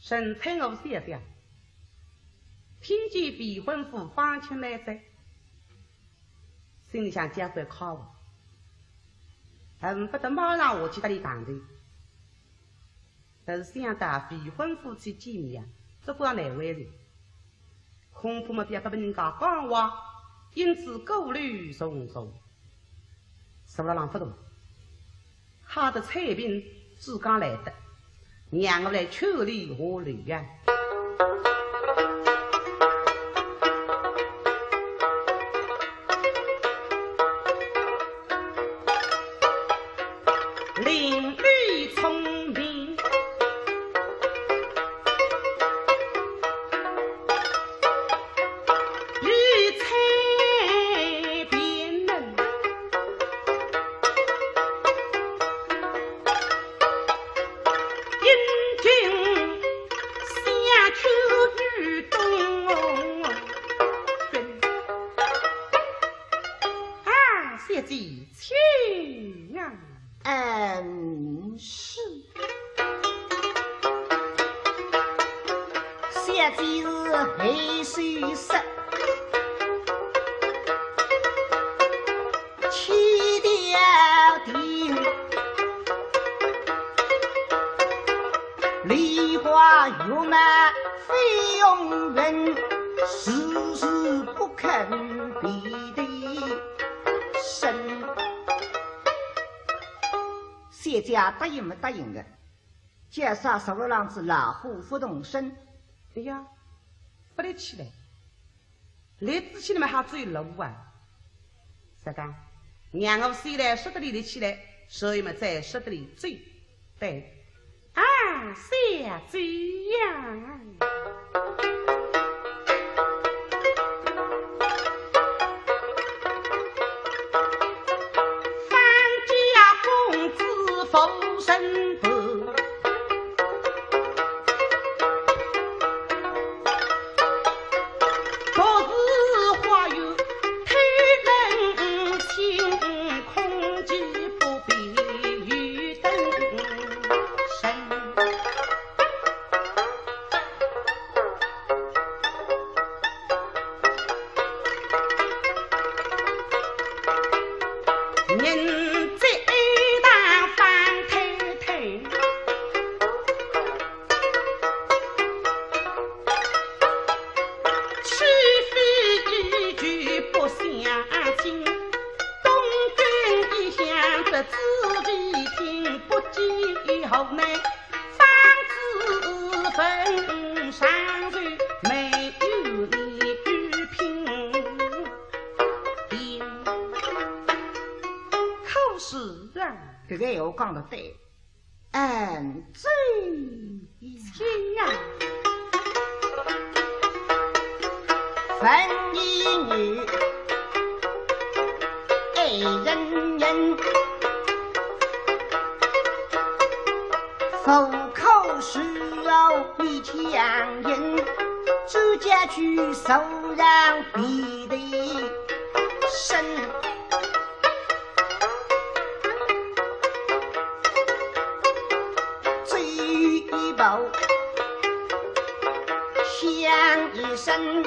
神采我谢谢，听见未婚夫方清来在，心里想加快考我，恨不得马上下去搭里讲的。但是想到未婚夫妻见面啊，这不让难为人，恐怕没必要不人家讲话，因此顾虑重重。什么人不懂？他的彩屏自刚来的，让我来处理和旅呀。伶俐聪明，语才辩能，英俊下秋雨冬君啊，谢祭请啊！是。谢祭是黑水色，七条定，梨花月满飞永远，时时不肯比的深。谢家答应没答应的，介绍十二郎子老虎不动身。哎呀，不得起来，来之前你们还追路啊？啥个？让我虽然说得里的起来，所以嘛在说得里追，对，啊，下追呀！风神婆，昨日花有推人情，空寂不必与灯神。人在自己听不见后呢，方知分上头没有你与平平。可是啊，这个我讲的对，最亲啊，分一女爱人人。口口是要比强人，指甲去手让比的深。追一步响一声，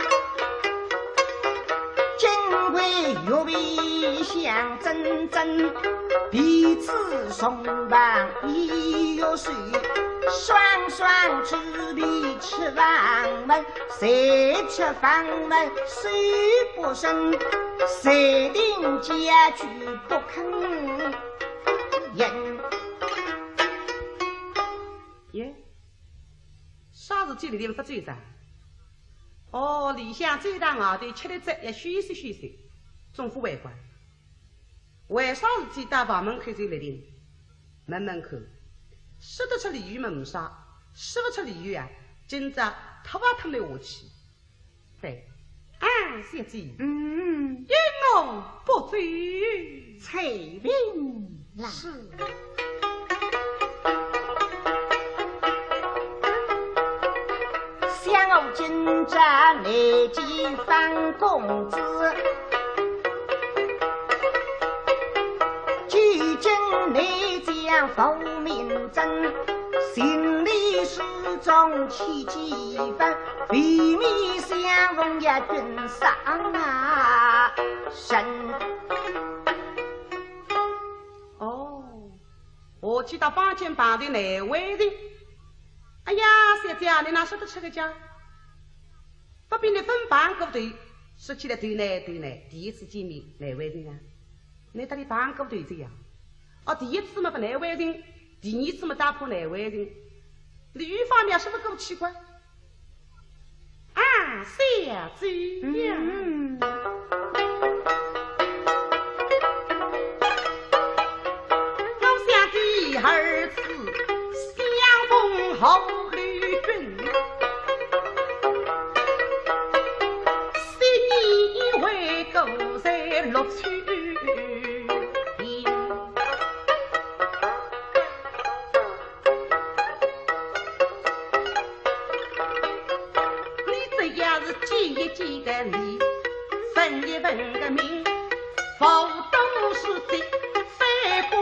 金贵玉璧相争争，彼此松绑一有水，双双吃比吃房门，谁吃房门谁不生，谁定家具不肯人。耶，啥子这里的不追上？哦，理想最大外头吃了这也休息休息，政府外管。为啥事体到房门口就来临？门口说得出鲤鱼嘛唔杀，说不出鲤鱼啊，今朝拖啊拖来下去。对，啊，小姐，因我不追，彩铃来。是。想我今朝内见方公子，距今内将福民真，心里历史中起几分，避免相逢也君上啊身。哦，我去到八间房的哪位人？哎呀，小姐，你哪说得出个家？不比你分半个队，说起来对呢，第一次见面哪位人啊？你到底半个队这样？哦，第一次嘛不哪位人，第二次嘛打破哪位人？你语法描述不够奇怪？啊，小姐呀！我想第二次相逢后绿军，是你为狗在录取。记个理，分一分个明，否都是的非鬼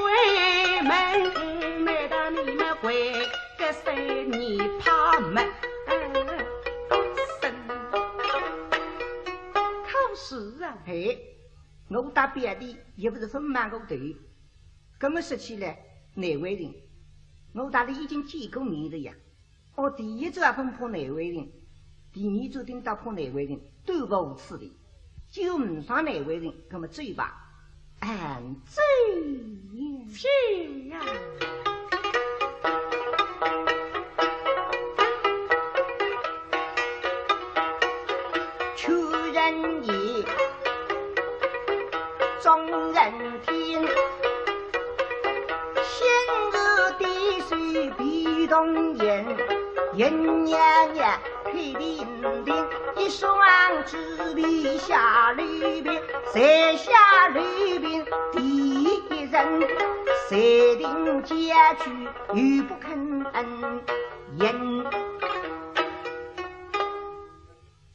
门，难道你们会个三年怕门？考试啊！嘿，我打别的也不是分满个队，这么说起来，哪位人？我打的已经见过面的呀。我第一组还分破哪位人？第二组顶到破哪位人都无此的，就唔算哪位人，那么嘴巴俺嘴亲啊！出人意，众人听，先日滴水必动言，人娘娘。配领兵，一双纸笔下吕兵，谁下吕兵第一人，谁定家去又不肯言。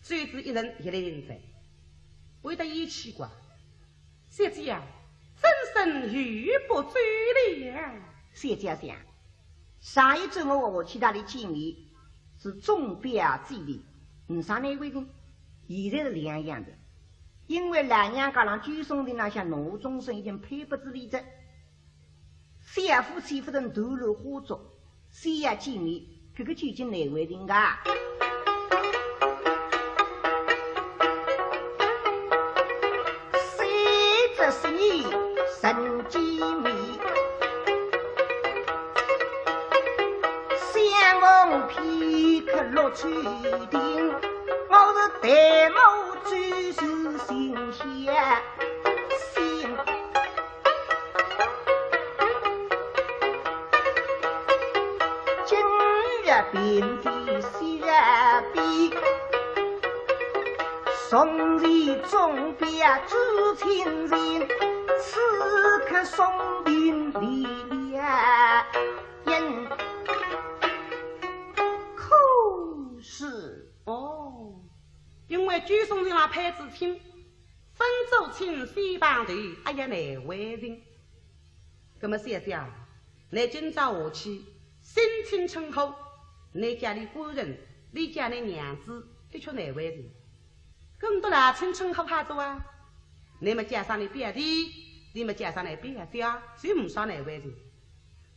最子一人也来人在，为得一奇怪，小姐呀，真身欲不追了。小姐想，上一周我和其他的见面。是中标之力，唔上那位人，现在是两样的。因为南娘家上居松的那些奴中生已经配不知理着，小夫妻夫人投入花烛，谁也见面，这个究竟哪位人啊？谁知是你神机密？相逢片刻落去定，我是戴帽追手心下心。今日遍地昔日比，宋日中别知情人，此刻松林离了因。哦，因为举送人那配子亲，分走亲西帮队，哎呀，哪位人？那么小姐，你今早下去，心情称后，你家里夫人，你家的娘子，的确哪位人？更多啦，亲称后哈子啊！你们加上你表弟，你们加上你表姐，谁唔算哪位人？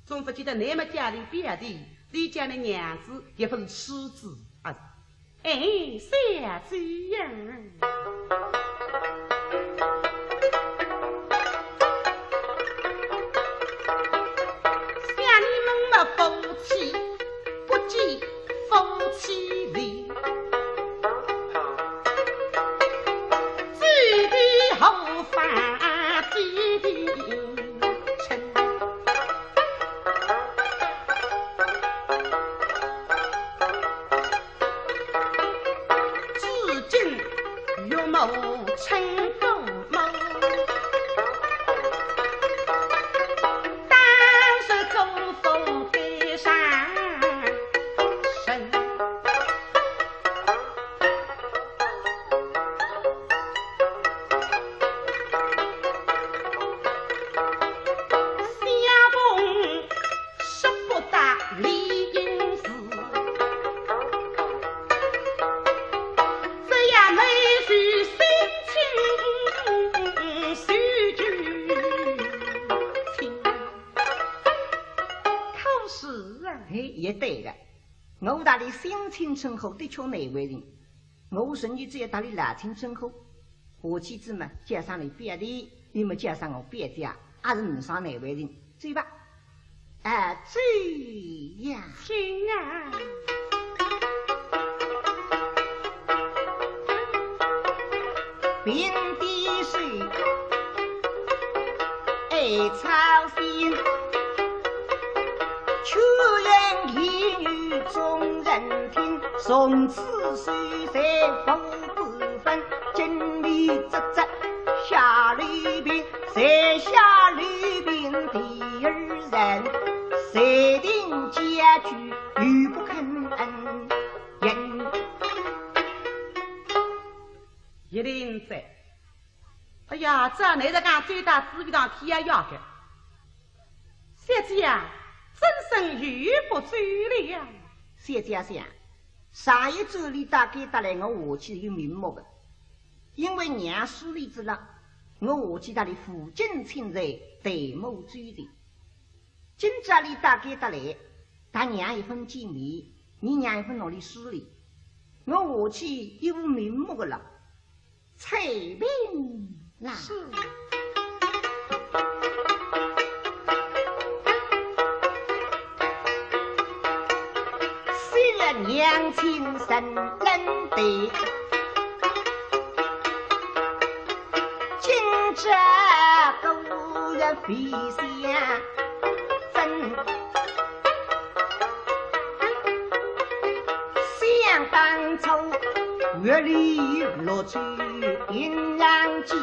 总不记得你们家的表弟，你家的娘子，也不是妻子啊！哎，小姐呀！像你们的夫妻，不计夫妻礼，举地后发举地成。至今岳母称公母。我大理新青春后的确难为人，我甚至只要大理老青春后，我妻子嘛加上你别的，你们加上我别的啊，还是唔上难为人，走吧。走呀，行啊！平地水，爱草心，秋言一语众人听。从此水在风不分，经历啧啧下吕病，在下吕病第二人，谁定家居语不肯言。一定在。哎呀，这你在讲最大资源当天也要的，小姐呀，真是语不追了。小姐想，上一周里大概带来我下去有名目的，因为娘梳理之了，我下去那里附近亲在对目追的。今朝里大概带来，他娘一份见面，你娘一份努力梳理，我下去有名目的了。彩屏啦，虽然娘亲神人的，今朝故人飞相真，想当初月里落去阴阳计，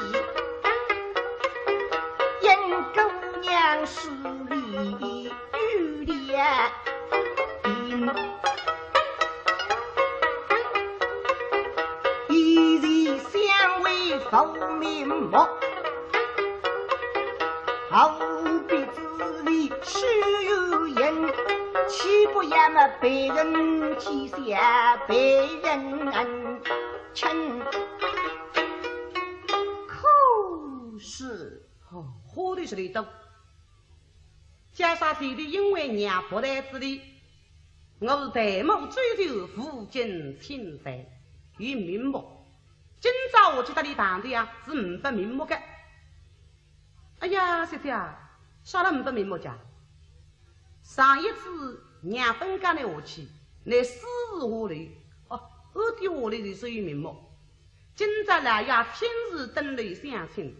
因姑娘梳理玉莲一日相为浮面目，后必自立须有人，岂不也么被人欺下，被人称口是花的是里头，加上弟弟因为娘不在这里，我是戴帽追求附近亲在与名目。今朝我去那里谈的呀，是五百名目的。哎呀，小姐啊，啥了五百名目家？上一次娘分家的下去，那私下里二弟下里的是有名目。今朝来呀，亲自登来相亲，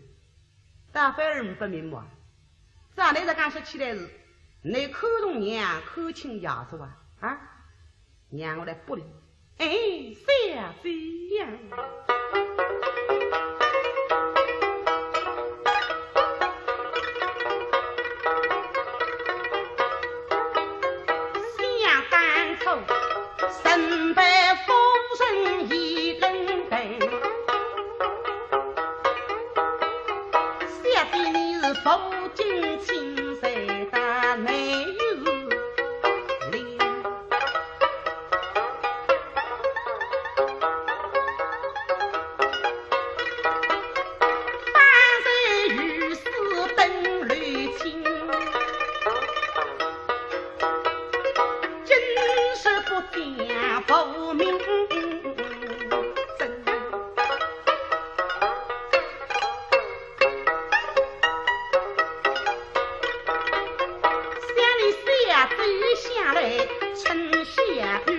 但反而五百名目啊！这你在讲说起来是，你看中娘看清牙是吧？啊，娘我来不理，哎，小姐呀！想当初身背夫人一人等，小弟你是福晋亲谁的没有脸？方才御史登吕亲，真是不讲不明真。想你下走下来春夏雨，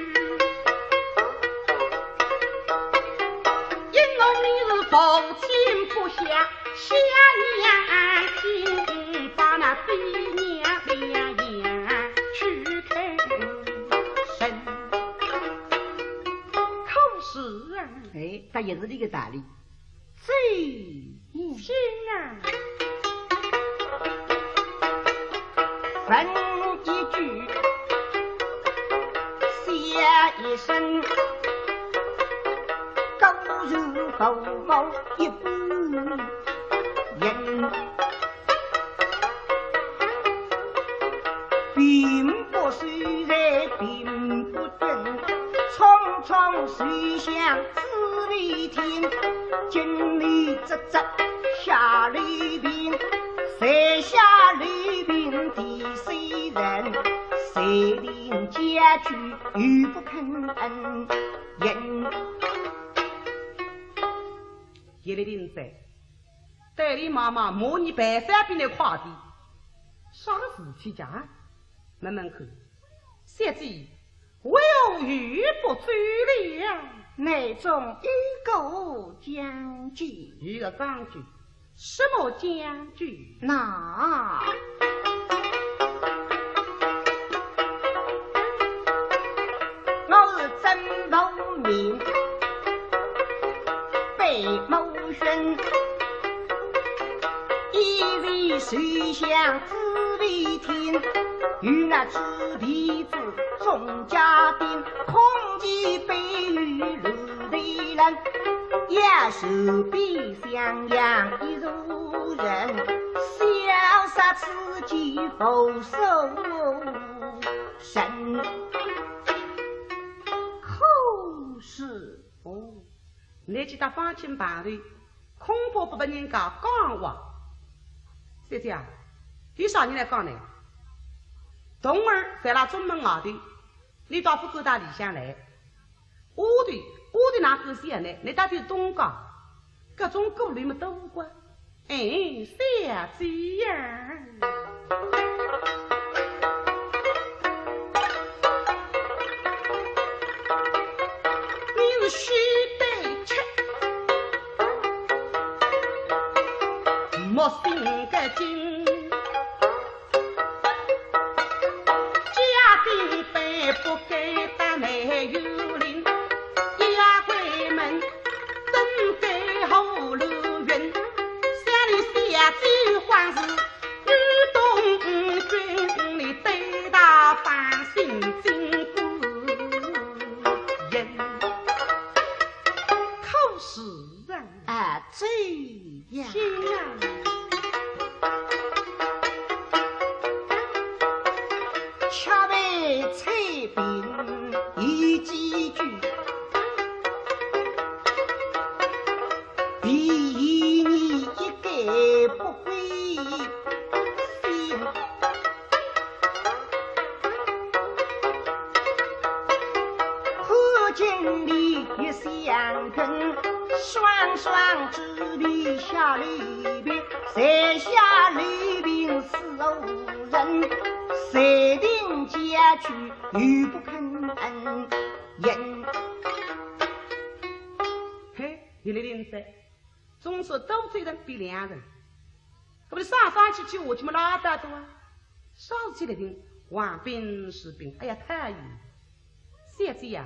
因我你是父亲不下下娘亲，把那对娘两样去看神。可是啊，哎，它也是这个道理。最亲啊，分一句，下一声，高如狗毛一步人，并不虽然并不准，匆匆随向自里天，经历啧啧下里边，谁下里边的谁人，谁领家家具又不肯应。叶丽玲在带领妈妈模拟白山边的快递，啥个事体家？慢慢看，小姐唯有玉不追了。内中一个将军，一个将军，什么将军？那我是真谋明，被谋勋，一日水乡自为天，与那纸皮子众家丁，空气被雨露的人，也手臂相扬一如人，潇洒自己否受神。可是哦，你去到房前办理，恐怕不被人家讲话。小姐啊，你啥人来讲呢？冬儿在那中门外头，你倒不够到里向来。我的那个线呢？你到底东讲，各种顾虑么都无关。哎，小姐呀！你是须得吃，莫心个惊。家丁辈不该打没有灵，压柜门真该后路云。想你下句话是女东军，你对他放心经过人。可是啊，这样心啊！恰为彩饼一几句，比你一个不归心。可见你一相肯，双双之力下里边，谁下里边死无人。谁定家去又不肯应。嘿，你的脸色，总是多嘴人比两人。可不是上上去我就没拉大多啊！少起来的万兵士兵，哎呀太远。小姐呀，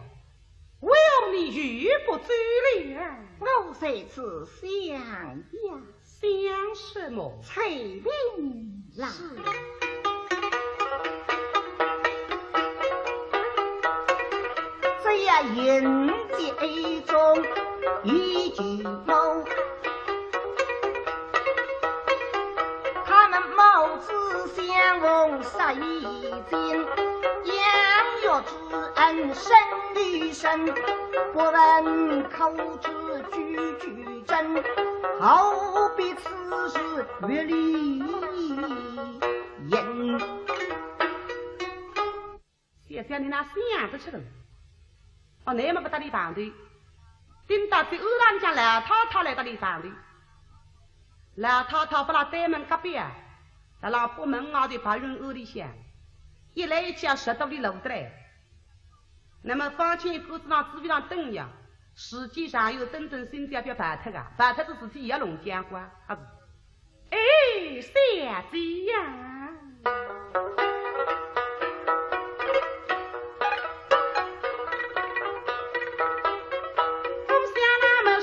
唯有你玉不追了。我这次想呀，想什么？彩铃来。这呀人间中一句谋，他们谋子相逢杀一惊，养育之恩深于深，不问口之句句真，好比此事月里人。小姐，你那想得出来？哦，你们不搭理房队，顶到最后让家老太太来搭理房队。老太太不拉对门隔壁啊，在老婆门外的白云屋里向，一来一去要10多里路的来。那么房前鸽子上紫薇上灯一样，实际上有真正心家别白脱啊，白脱的事体也弄讲过啊。哎，小姐呀！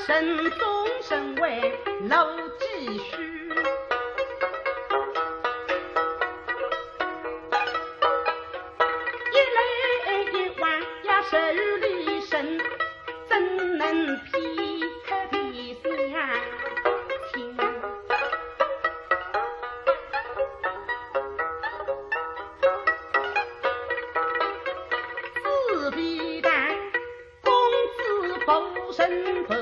身中身为楼继续，一来一往呀手里伸，怎能劈开地下听？自必然公子不身不。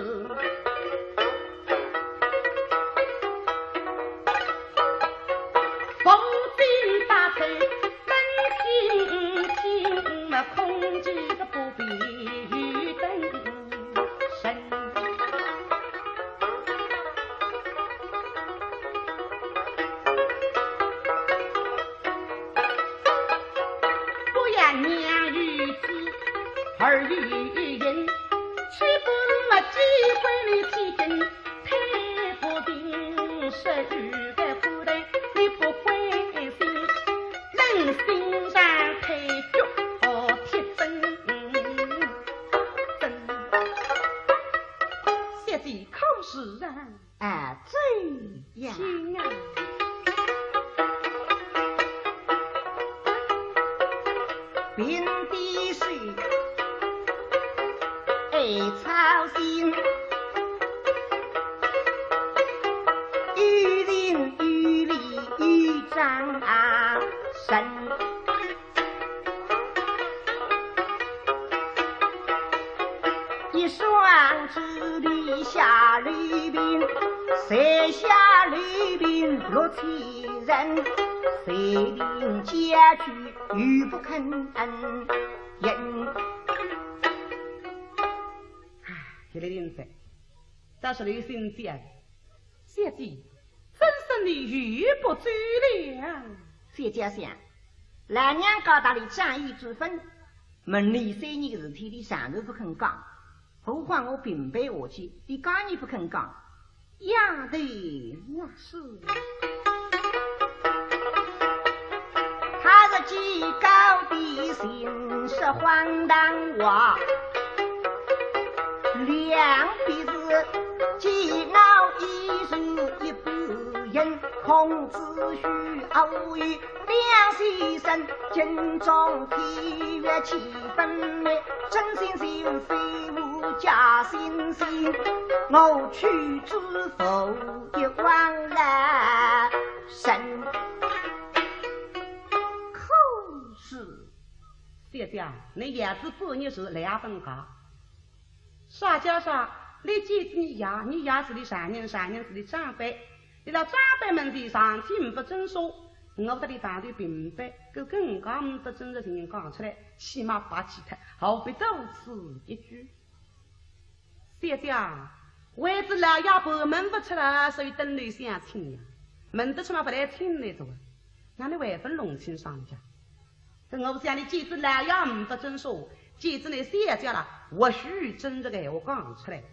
空语言，岂不没机会你提根太不平，是遇的苦的你不会心，人心上太脚铁真真，小姐可是啊？啊，这样亲啊！平地水，爱操心，雨淋雨里雨涨身。一双之里下吕宾，谁下吕宾落其人？谁领家具语不肯言。这个人才，这是刘心姐，小姐，真是你语不足了。再加上老娘高大的仗义之分，门里3年事体，你上头不肯讲，何况我平辈下去，你讲你不肯讲，丫头那是。他是极高的心是荒唐话，两鼻子既闹一树一不人，孔子虚偶语两先生，经中体约气分灭，真心心非无假惺惺，我去知否一往来神。姐姐，你也是半日是2分高，啥叫啥？你记住你爷是你3年是你长辈，你到长辈们的上天不准说，我这里反对平辈，够更加不准的情形讲出来，起码把其他何必多此一举？姐姐，为子老爷婆门不出来，所以等你相亲呀，门得出嘛不来亲那种，那你为分龙亲上家。我不想你记住老爷不准说，记住你小姐了，或许真这个我讲出来。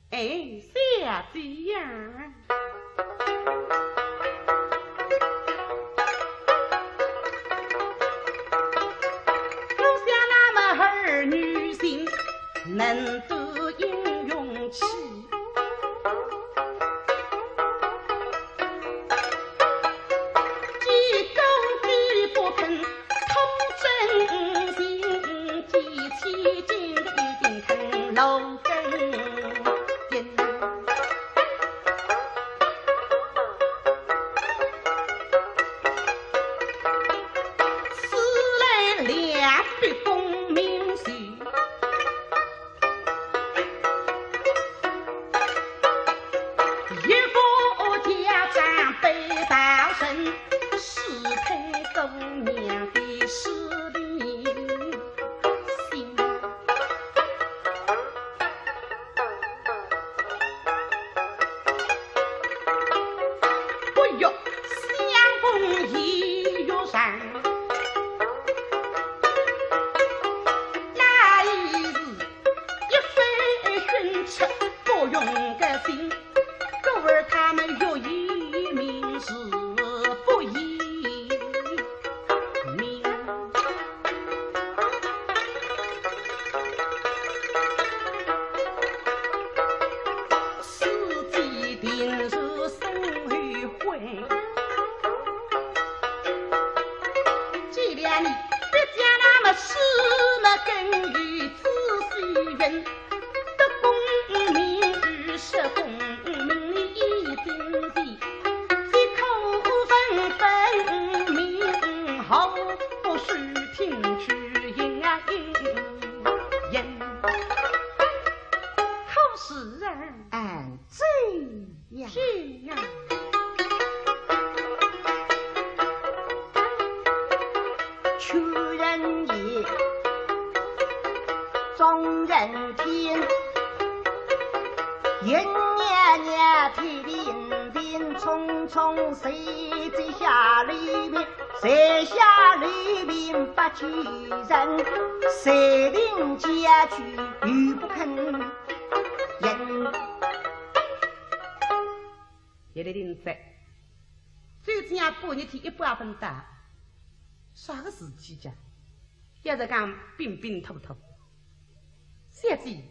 哎，小姐呀！我想那么儿女心能得英勇气，既公既不肯真心，记起今的一定肯老根筋。此来两笔功名序，一个家长被报身，是配狗娘的势力心。不要相公已有上，那一日一飞寻吃不用个心，狗儿他们有一名是不一名。此地定是生于会，这两年别讲那么事么根于此虽人，得功名与是功名一定的，这口分分明，毫不须听取应应。可是啊，按这样这样。求人也，众人听，一年年推林林，匆匆谁在下里面，在下吕平不举人，谁令家去又不肯人。也得领在，就这样半日天100分打，啥个事体讲？要是讲冰冰透透，小姐，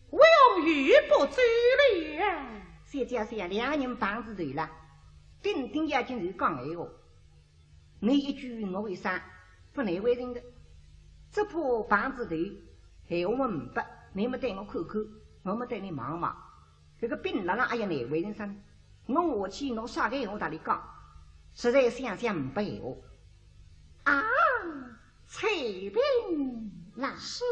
我要遇不追了。小姐说两个人房子头了，顶顶要进头讲闲话，你一句我为啥不难为人的？只怕房子头闲话我明白，你们对我看看，我们对你望望，这个冰冷冷也要难为人生。我下去侬啥个闲话大里讲，实在想想明白闲话。啊，彩屏那是。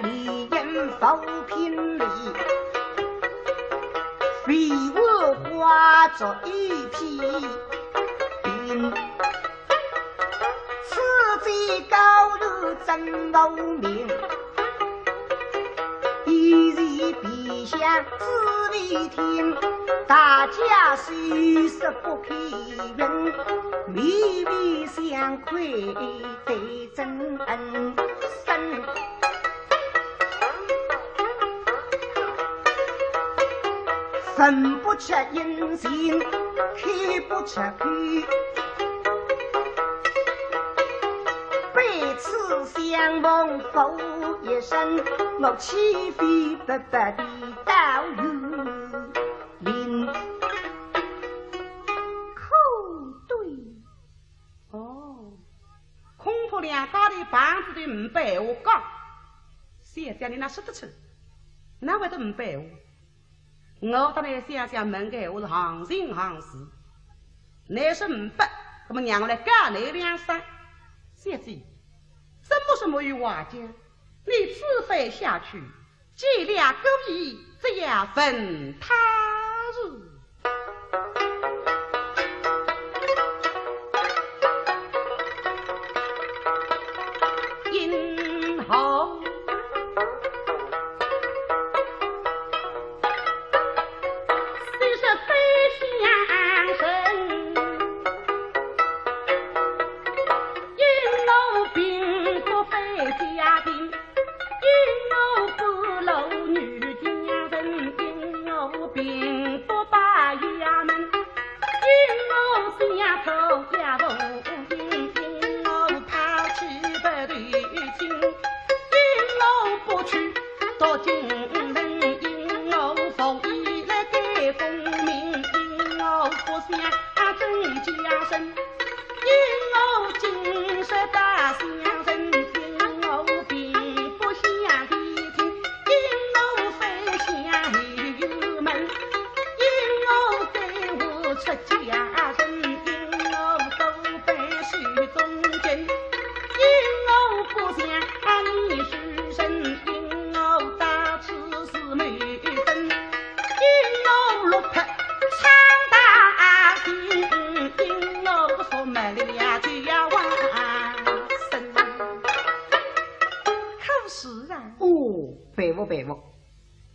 李人浮萍里，飞舞化作一匹云。此际高楼真无名，一日必向紫微厅。大家虽是不开云，微微相亏对真恩深。分不出音信，开不出口。彼此相逢负一生，我岂非白白的到如林？口对哦，恐怕两家的房子的500我讲，现在你哪说得出？哪会得500我？我当然想想问个我是行情行事，你是500，那么让我来干你2三。小姐，什么什么与话讲？你自费下去，伎俩勾引，这样分他日。因后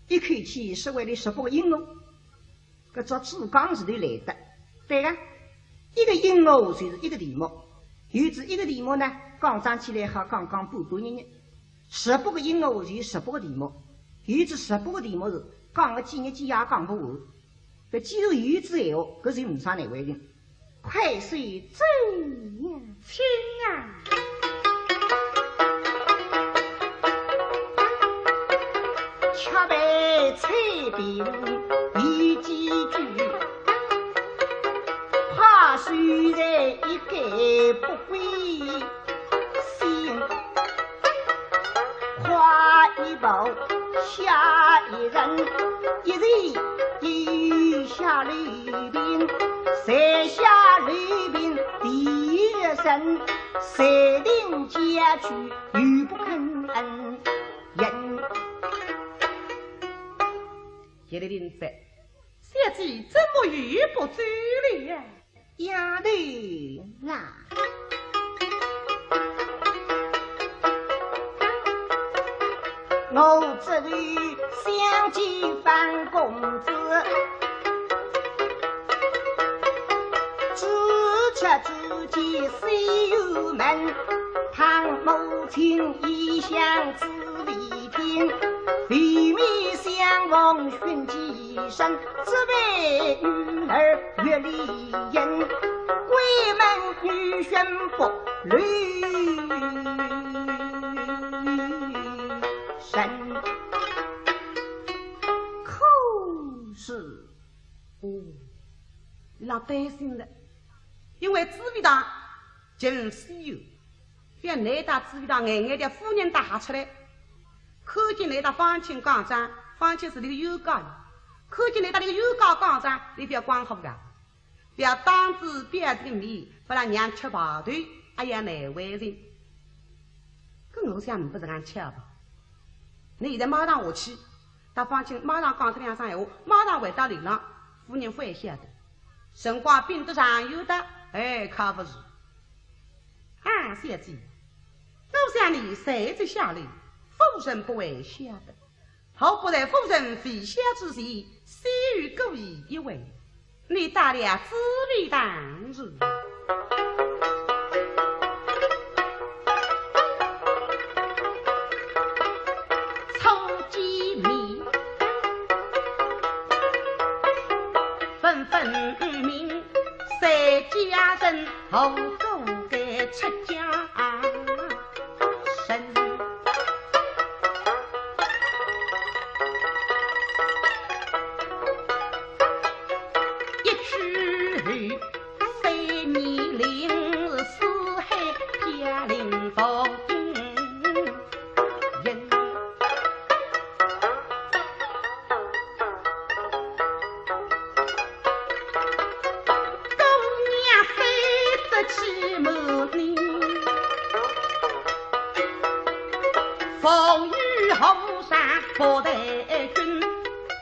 一口气是为了18个音乐，搿做主讲是头来的。对个，一个音乐就是一个题目，有指一个题目呢，讲上起来好讲半日。18个音乐就有18个题目，有指18个题目是讲个几日几夜讲不完。搿既然有指闲话，搿就没啥难为人。快随走呀，亲啊！恰备彩屏已几句，怕虽然一概不归心。画一步下一人，一人一下吕平，在下吕平第一声，谁令家去又不肯恩人。叶丽玲在，小姐怎么语不追了呀？丫头啦，我这里相见范公子，知却知己谁有门？唐母亲异乡知离天，离面相逢寻几声，只为女儿月里人，闺门女宣布绿神。可是你让担心了，因为知味道真稀有，别那大知味道眼眼的夫人打出来，看见那大方清讲章，方清是那个有高，看见那大那个有高讲章，你不要光好的，不要当着别人的面，不然娘吃跑腿，哎呀难为人。跟我想不是俺吃吧？你现在马上下去，大方清马上讲这两声闲话，马上回到里浪，夫人会晓得。辰光并得上有的，哎，可不是。啊，小姐，我想你谁在下里，夫人不会晓得。好不在夫人飞下之时，虽与故意一位，你大了自理当日。抽鸡米，纷纷明，谁家人后够给出家身。一去谁年龄四海家灵风人。起母你风雨后山不待君，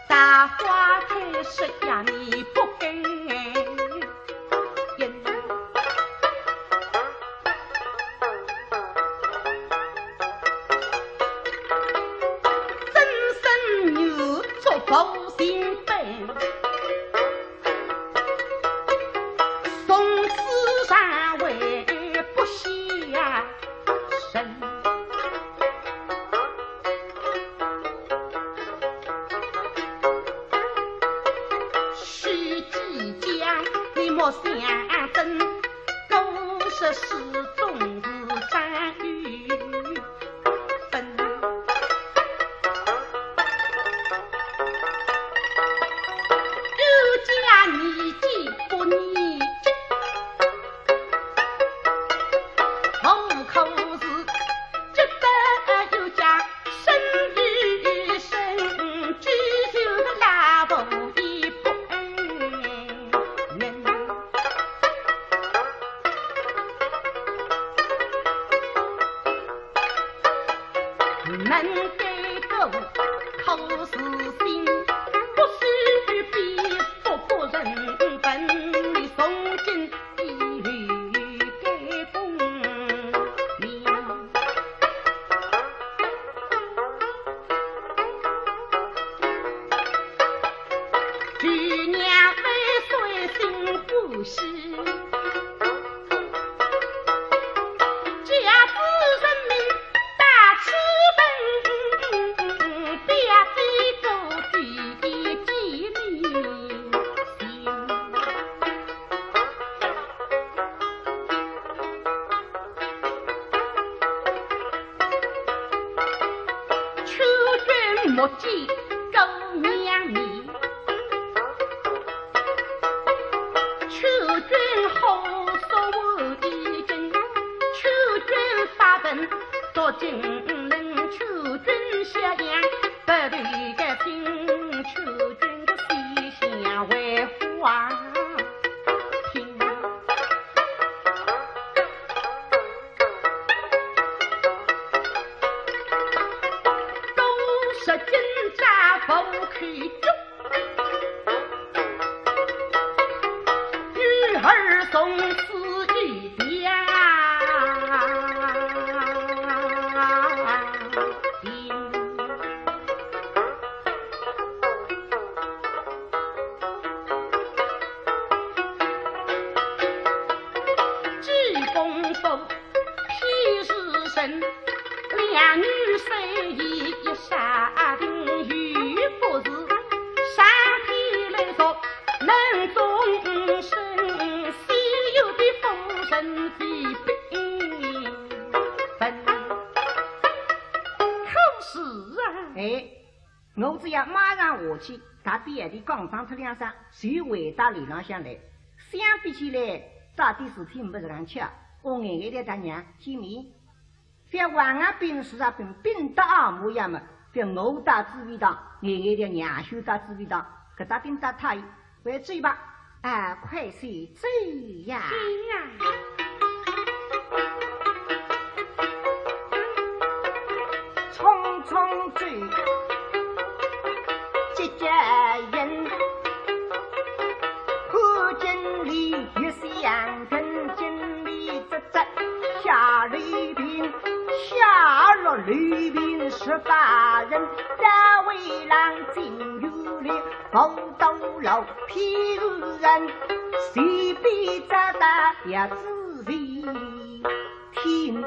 大花开时呀你不跟人。真生牛做不心悲，相争，勾是始终是战与分。有家年纪不年纪，后口是觉得有家生与生，举手的拉不一不人。能给够口是心，不须比不不人本，你送进一律给公明。举娘为谁心不喜？莫见狗娘面，求君后所为一经，求君发文做金人，求君下言不对个听，求君的思想为话听。都是金家不去中，女儿从此一家。功夫披是神，两女虽已一杀定，与不是上天来说能终身，虽有的风神疾病本可是啊！哎，我只要马上下去，他边的讲上出两声，就回到里浪向来。相比起来，到底事体不是很巧。我眼眼的大娘见面，在王安兵是啥兵，兵到二模样嘛，在我打紫薇堂，眼眼的娘兄打紫薇堂，搿搭兵打他为追吧，啊，快些追呀！匆匆追，急急引。看见里月相跟，经里啧啧下雷兵，下落雷兵18人，大围栏进有里，跑到老皮人，随便咋打也自为听。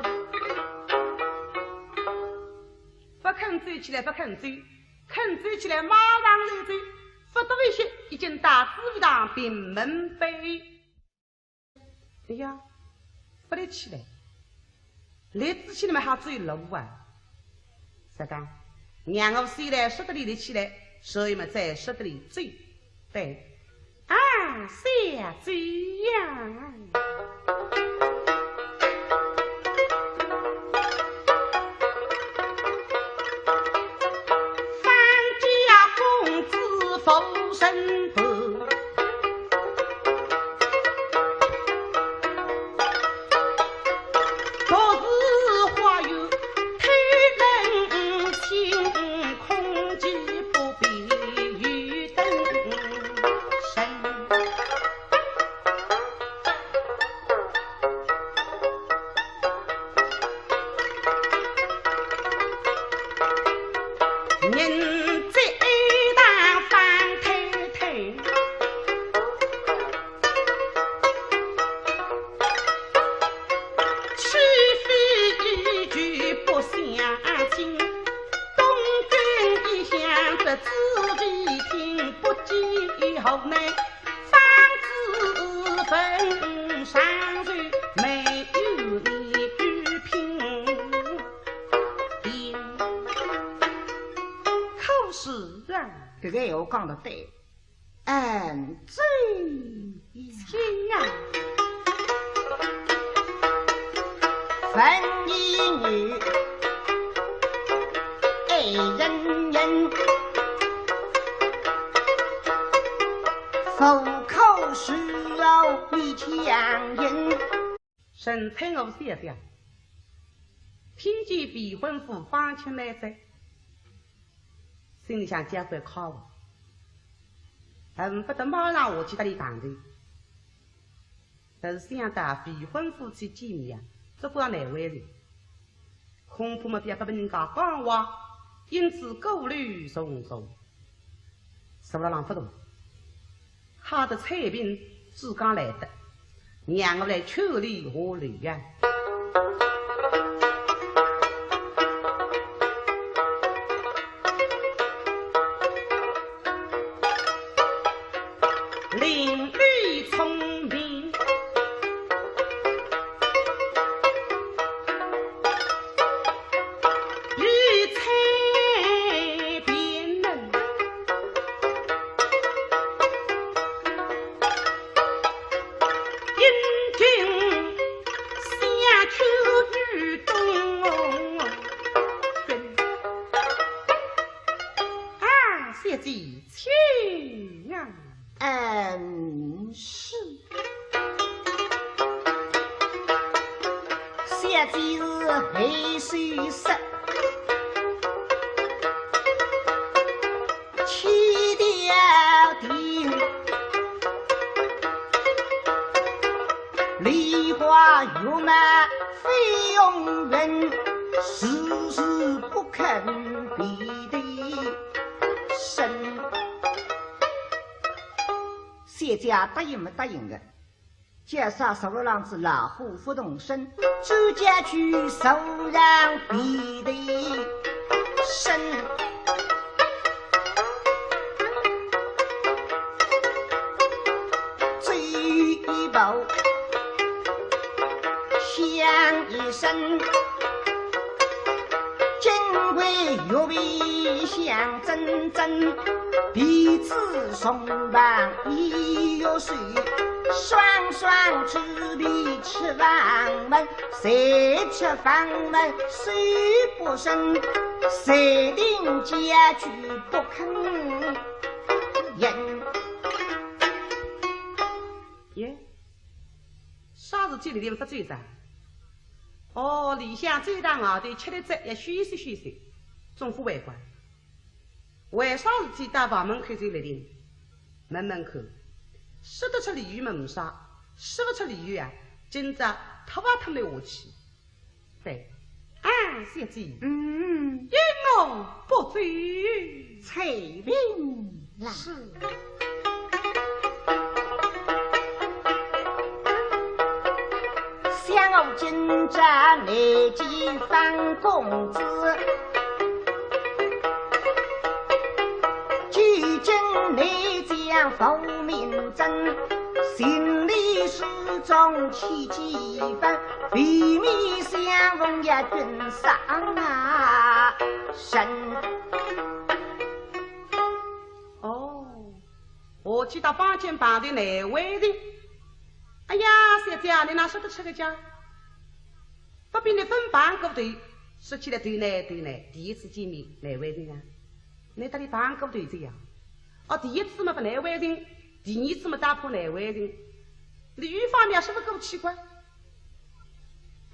不肯追起来，不肯追，肯追起来马上来追。不得危险，已经打紫薇堂并门碑。哎呀，不得起来，来之前你们还追路啊？啥个？让我虽然舍得里的起来，所以嘛再舍得里追。对，啊，下追呀！风神不，昨日花有太冷清，空气不比雨灯深。人在紫薇厅不计后内，方知分上水没有一句评定。可是啊，这个闲话讲得对，最亲啊，分一女爱人人。口口是肉一强人，神采我写的，听见比婚妇放亲来在，心里想加快考我，恨不得马上下去搭里讲的。但是想到比婚夫妻见面啊，这不要难为的，恐怕没必要跟人家讲话，因此顾虑重重，受了浪不动。他的彩屏自刚来的，让我来处理和理呀。伶俐聪明，语才辩能。谢记亲啊，是。谢记是黑水色，七条定，梨花玉马飞用人，事事不肯比的神。谢家答应没答应的？介绍手浪子老虎不动身，朱家去手让彼得身。追一步响一声，金贵玉璧响铮铮，彼此松绑一月水，双双执笔吃房门，谁吃房门谁不生，谁定家具不肯认。耶，啥子这里的不最长？哦，理想最大啊，对，吃的这也虚息虚息，政府外观。为啥是最大房门口最来的？门口，说得出鲤鱼们不杀，说不出鲤鱼啊，今朝拖把他们下去。对，啊，小姐，因我不罪，彩铃来。是。想我今朝来见方公子，举今内将奉命征，心里始终起几分，为民相逢也君上啊身。哦，我去到八间房的哪位的？哎呀，小姐，你哪说得出个家？不比你分半个队，说起来对呢，第一次见面哪位人啊？你到底半个队这样？哦，第一次嘛不哪位人，第二次嘛打破哪位人？鲤鱼方面是不是够奇怪？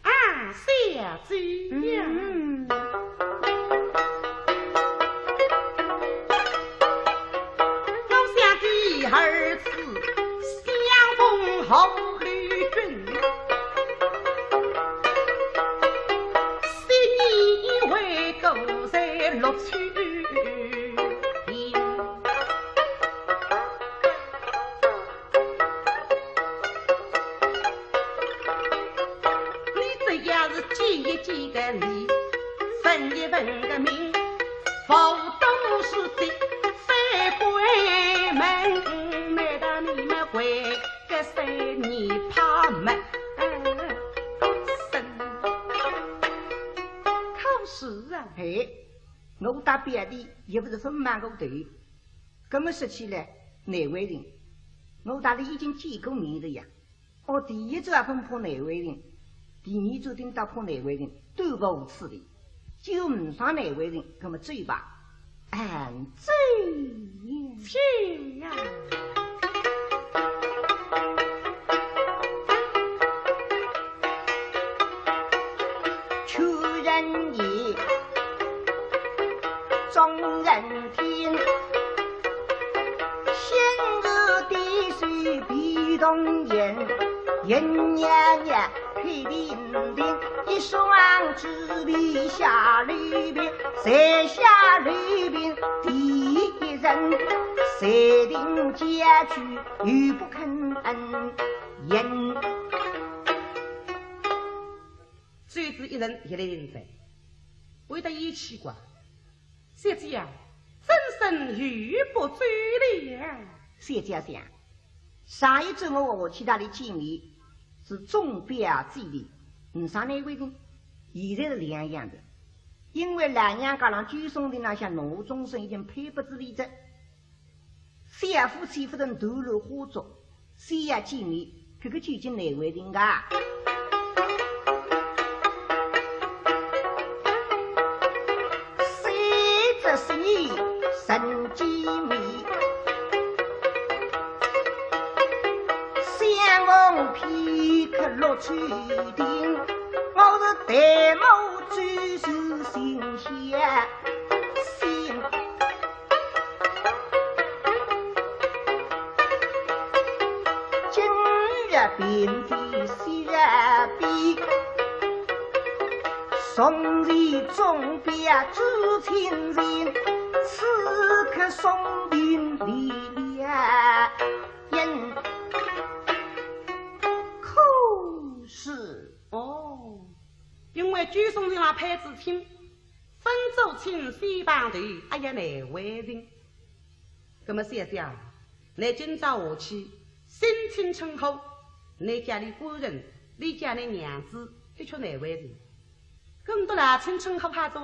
啊，小姐呀！我想第二次相逢后绿军，是你为狗在乐趣。几个理，分一分个明，否都是的非鬼门，难道你们会个谁你怕门？生考试啊！嘿，我打别的也不是分满个队，这么说起来，哪位人？我打的已经见过面的呀。我第一组还分破哪位人？第二组顶到破哪位人都不此的，就唔上哪位人，那么嘴巴俺嘴亲啊！求人言，众人听，先日滴水必动言，人年年。配领领，一双纸笔下里边，谁下里边第一人，谁定家具又不肯言。最子一人也来人在，为得一奇怪，小姐呀，真身欲不追了。小姐想，上一周我去那里见面。是中标记里，唔上那位的，现在是两样的。因为南阳高浪举送的那些罗中生已经配不知理着，小夫妻夫人投入合作，谁也见面，这个究竟哪位人啊？谁这谁神机密？皮克落去顶，我是戴帽追手心下心，今日并非昔日比，宋日总别知情人，此刻宋兵离呀因。举送人那牌子听，分州清西帮队，哎呀来为人。那么小姐，你今朝下去，心情称后，你家里夫人，你家里娘子，你却哪为人？更多啦，称后怕做。